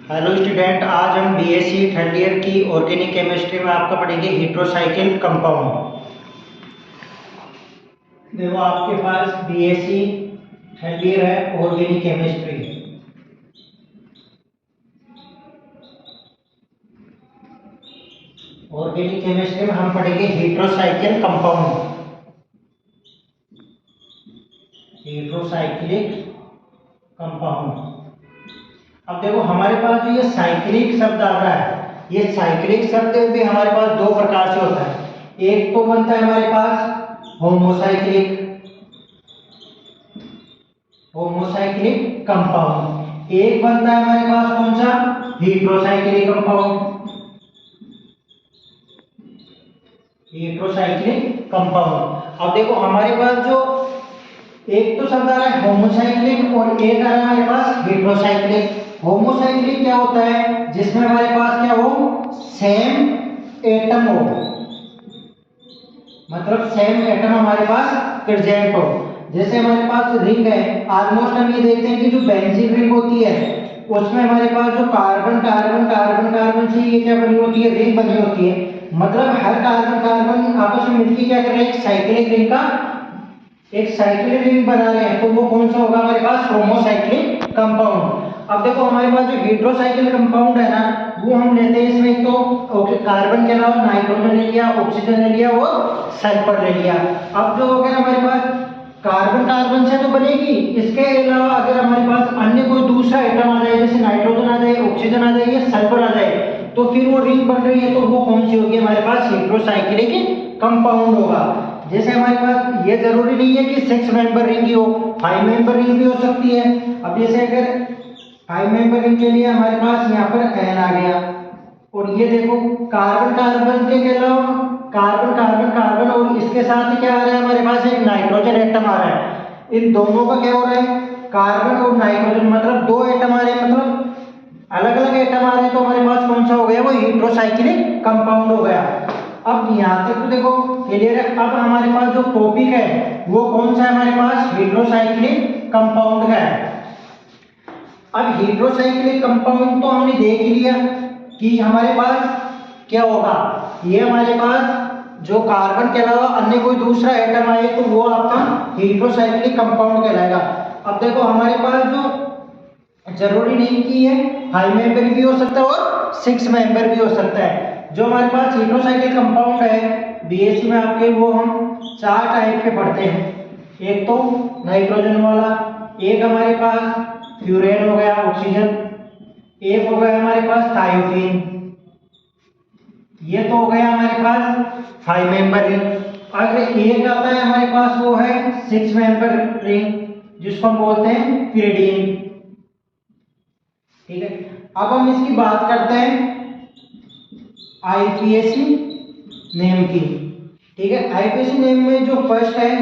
Hello student, आज हम BSc third year की ऑर्गेनिक केमिस्ट्री में आपका पढ़ेंगे हेट्रोसाइक्लिक कंपाउंड। देखो आपके पास बीएससी थर्ड ईयर है ऑर्गेनिक केमिस्ट्री। ऑर्गेनिक केमिस्ट्री में हम पढ़ेंगे हेट्रोसाइक्लिक कंपाउंड। Heterocyclic compound. अब देखो हमारे पास जो ये साइक्लिक शब्द आ रहा है, ये साइक्लिक शब्द भी हमारे पास दो प्रकार से होता है। एक तो बनता है हमारे पास होमोसाइक्लिक कंपाउंड, एक बनता है हमारे पास कौन सा, हेट्रोसाइक्लिक कंपाउंड। Heterocyclic compound. अब देखो हमारे पास जो एक तो शब्द आ रहा है होमोसाइक्लिक और एक आ रहा है हमारे पास हेट्रोसाइक्लिक। होमोसाइक्लिक क्या होता है, जिसमें हमारे पास क्या हो, सेम एटम हो, मतलब सेम एटम हमारे पास प्रेजेंट हो। जैसे हमारे पास रिंग है, ऑलमोस्ट हम ये देखते हैं कि जो बेंजीन रिंग होती है उसमें हमारे पास जो कार्बन कार्बन कार्बन कार्बन से ये क्या बनी होती है, रिंग बनी होती है। मतलब हर कार्बन कार्बन आपस में मिलकर क्या कर रहे हैं, एक साइक्लिक रिंग बना रहे हैं। तो वो कौन सा होगा हमारे पास, होमोसाइक्लिक कंपाउंड। अब देखो हमारे पास जो हेट्रोसाइक्लिक कंपाउंड है ना, वो हम लेते हैं इसमें एक तो कार्बन के अलावा नाइट्रोजन ले लिया, ऑक्सीजन ले लिया और सल्फर ले लिया। अब जो अगर हमारे पास कार्बन कार्बन से तो बनेगी, इसके अलावा अगर हमारे पास अन्य कोई दूसरा एटम आ जाए, जैसे नाइट्रोजन आ जाए, ऑक्सीजन आ जाए या सल्फर आ जाए, तो फिर वो रिंग बन रही है, तो वो कौन सी होगी हमारे पास, हेट्रोसाइक्लिक कंपाउंड होगा। जैसे हमारे पास ये जरूरी नहीं है कि 6 मेंबर रिंग ही हो, 5 मेंबर रिंग भी हो सकती है। अब जैसे अगर 5 मेंबर रिंग के लिए हमारे पास यहाँ पर एन आ गया, और ये देखो कार्बन कार्बन के अलावा कार्बन कार्बन कार्बन और इसके साथ ही क्या आ रहा है हमारे पास, एक नाइट्रोजन एटम आ रहा है। इन दोनों का क्या हो रहा है, कार्बन और नाइट्रोजन, मतलब दो एटम आ रहे हैं, मतलब अलग अलग एटम आ रहे हैं। तो हमारे पास कौन सा हो गया, वो हेट्रोसाइक्लिक कंपाउंड हो गया। अब यहाँ तक तो देखो क्लियर है। अब हमारे पास जो टॉपिक है वो कौन सा है हमारे पास, हेट्रोसाइक्लिक कंपाउंड का है। अब हेट्रोसाइक्लिक कंपाउंड तो हमने देख ही लिया कि हमारे पास क्या होगा, ये हमारे पास जो कार्बन के अलावा अन्य कोई दूसरा एटम आए तो वो आपका हेट्रोसाइक्लिक कंपाउंड कहलाएगा। अब देखो हमारे पास जो जरूरी नहीं कि ये 5 मेंबर भी हो सकता है और 6 मेंबर भी हो सकता है। जो हमारे पास हेट्रोसाइक्लिक कंपाउंड है बीएससी में आपके, वो हम 4 टाइप के पढ़ते हैं। एक तो नाइट्रोजन वाला, एक हमारे पास फ्यूरेन हो गया ऑक्सीजन, एक हो गया हमारे पास थायोफीन, ये तो हो गया हमारे पास 5 मेंबर रिंग। अगर एक आता है हमारे पास वो है 6 मेंबर रिंग, जिसको हम बोलते हैं पिरिडीन। ठीक है, अब हम इसकी बात करते हैं आईपीएसी नेम की। ठीक है, आईपीएसी नेम में जो फर्स्ट है,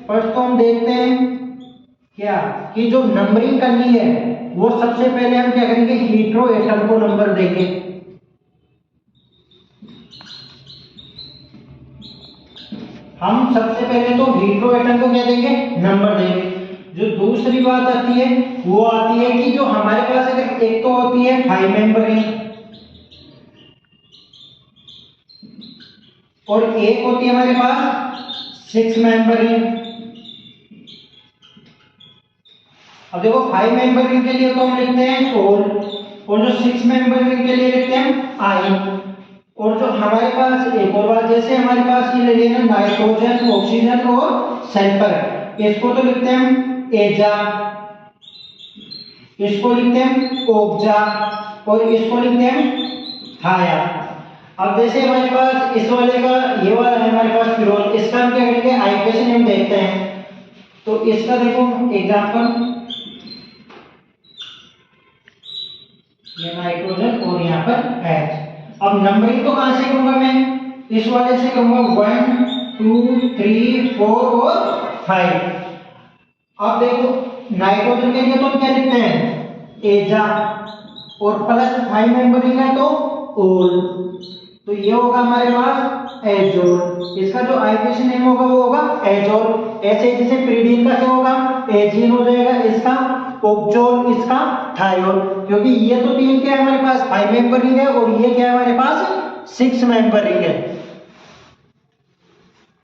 फर्स्ट तो हम देखते हैं क्या कि जो नंबरिंग करनी है वो सबसे पहले हम क्या करेंगे, हेट्रो एटम को नंबर देंगे। हम सबसे पहले तो हेट्रो एटम को क्या देंगे, नंबर देंगे। जो दूसरी बात आती है वो आती है कि जो हमारे पास अगर एक तो होती है 5 मेंबर रिंग और एक होती है हमारे पास 6 मेंबर रिंग। अब देखो 5 मेंबर रिंग के लिए तो हम लिखते हैं और जो 6 मेंबर रिंग के लिए लिखते हैं आई। और जो हमारे पास एक और बात, जैसे हमारे पास ये ले लेना नाइट्रोजन, ऑक्सीजन और सल्फर, इसको तो लिखते हैं एजा, इसको लिखते हैं ओक्जा और इसको लिखते हैं थाया। अब जैसे हमारे पास इस वाले का ये वाला है हमारे पास फिरोल, इसका हम क्या करेंगे, आईपीएसी नेम देखते हैं। तो इसका देखो एग्जांपल, ये नाइट्रोजन और यहाँ पर H। अब नंबरिंग तो कहां से करूंगा मैं, इस वाले से करूंगा 1 2 3 4 और 5। अब देखो नाइट्रोजन के लिए तो हम क्या लिखते हैं, एजा, और प्लस 5 मेंबर रिंग है तो ओल, तो ये होगा हमारे पास एजोल। इसका जो आईपीएसी नेम होगा वो होगा एजोल। ऐसे जैसे पिरिडीन का क्या होगा, एजीन हो जाएगा, इसका ऑक्सोल, इसका थायोल, क्योंकि ये तो तीन क्या है हमारे पास 5 मेंबर रिंग है और ये क्या है हमारे पास 6 मेंबर रिंग है।